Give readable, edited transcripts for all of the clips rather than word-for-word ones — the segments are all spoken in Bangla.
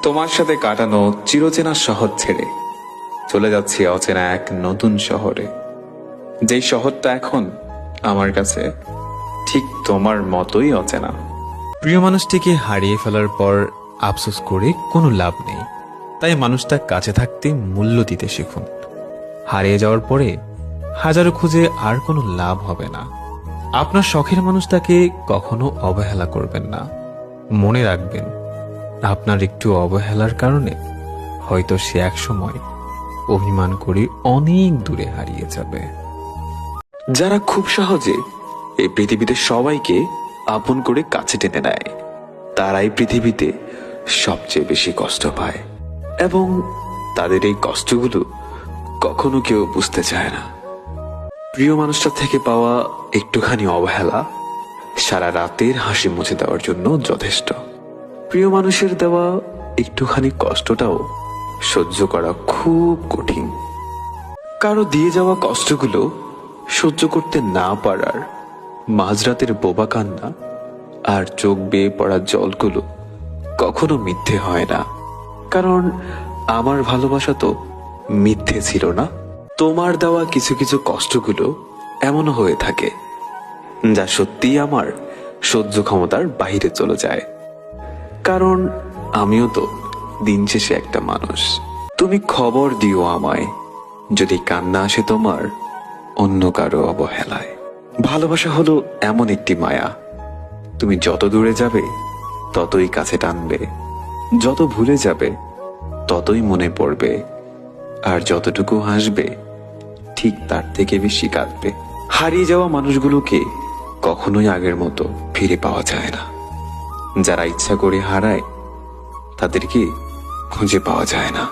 তোমার সাথে কাটানো চিরচেনা শহর ছেড়ে চলে যাচ্ছি অচেনা এক নতুন শহরে, যেই শহরটা এখন আমার কাছে ঠিক তোমার মতোই অচেনা। প্রিয় মানুষটিকে হারিয়ে ফেলার পর আফসোস করে কোনো লাভ নেই, তাই মানুষটা কাছে থাকতে মূল্য দিতে শিখুন। হারিয়ে যাওয়ার পরে হাজারো খুঁজে আর কোনো লাভ হবে না। আপনার শখের মানুষটাকে কখনো অবহেলা করবেন না। মনে রাখবেন, আপনার একটু অবহেলার কারণে হয়তো সে একসময় অভিমান করে অনেক দূরে হারিয়ে যাবে। যারা খুব সহজে এই পৃথিবীতে সবাইকে আপন করে কাছে টেনে নেয়, তারাই পৃথিবীতে সবচেয়ে বেশি কষ্ট পায়, এবং তাদের এই কষ্টগুলো কখনো কেউ বুঝতে চায় না। প্রিয় মানুষটা থেকে পাওয়া একটুখানি অবহেলা সারা রাতের হাসি মুছে দেওয়ার জন্য যথেষ্ট। প্রিয় মানুষের দেওয়া একটুখানি কষ্টটাও সহ্য করা খুব কঠিন। কারো দিয়ে যাওয়া কষ্টগুলো সহ্য করতে না পারার মাঝরাতের বোবা কান্না আর চোখ বেয়ে পড়া জলগুলো কখনো মিথ্যে হয় না, কারণ আমার ভালোবাসা তো মিথ্যে ছিল না। তোমার দেওয়া কিছু কিছু কষ্টগুলো এমনও হয়ে থাকে যা সত্যিই আমার সহ্য ক্ষমতার বাইরে চলে যায়, কারণ আমিও তো দিন শেষে একটা মানুষ। তুমি খবর দিও আমায় যদি কান্না আসে তোমার অন্য কারো অবহেলায়। ভালোবাসা হলো এমন একটি মায়া, তুমি যত দূরে যাবে ততই কাছে টানবে, যত ভুলে যাবে ততই মনে পড়বে, আর যতটুকু হাসবে ঠিক তার থেকে বেশি কাঁদবে। হারিয়ে যাওয়া মানুষগুলোকে কখনোই আগের মতো ফিরে পাওয়া যায় না। যারা ইচ্ছা করে হারায় তাদেরকে খুঁজে পাওয়া যায় না।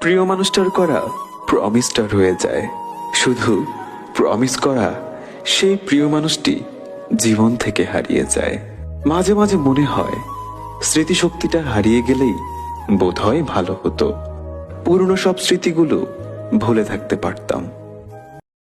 প্রিয় মানুষটার করা প্রমিসটা রয়ে যায়, শুধু প্রমিস করা সেই প্রিয় মানুষটি জীবন থেকে হারিয়ে যায়। মাঝে মাঝে মনে হয় স্মৃতিশক্তিটা হারিয়ে গেলেই বোধহয় ভালো হতো, পুরনো সব স্মৃতিগুলো ভুলে থাকতে পারতাম।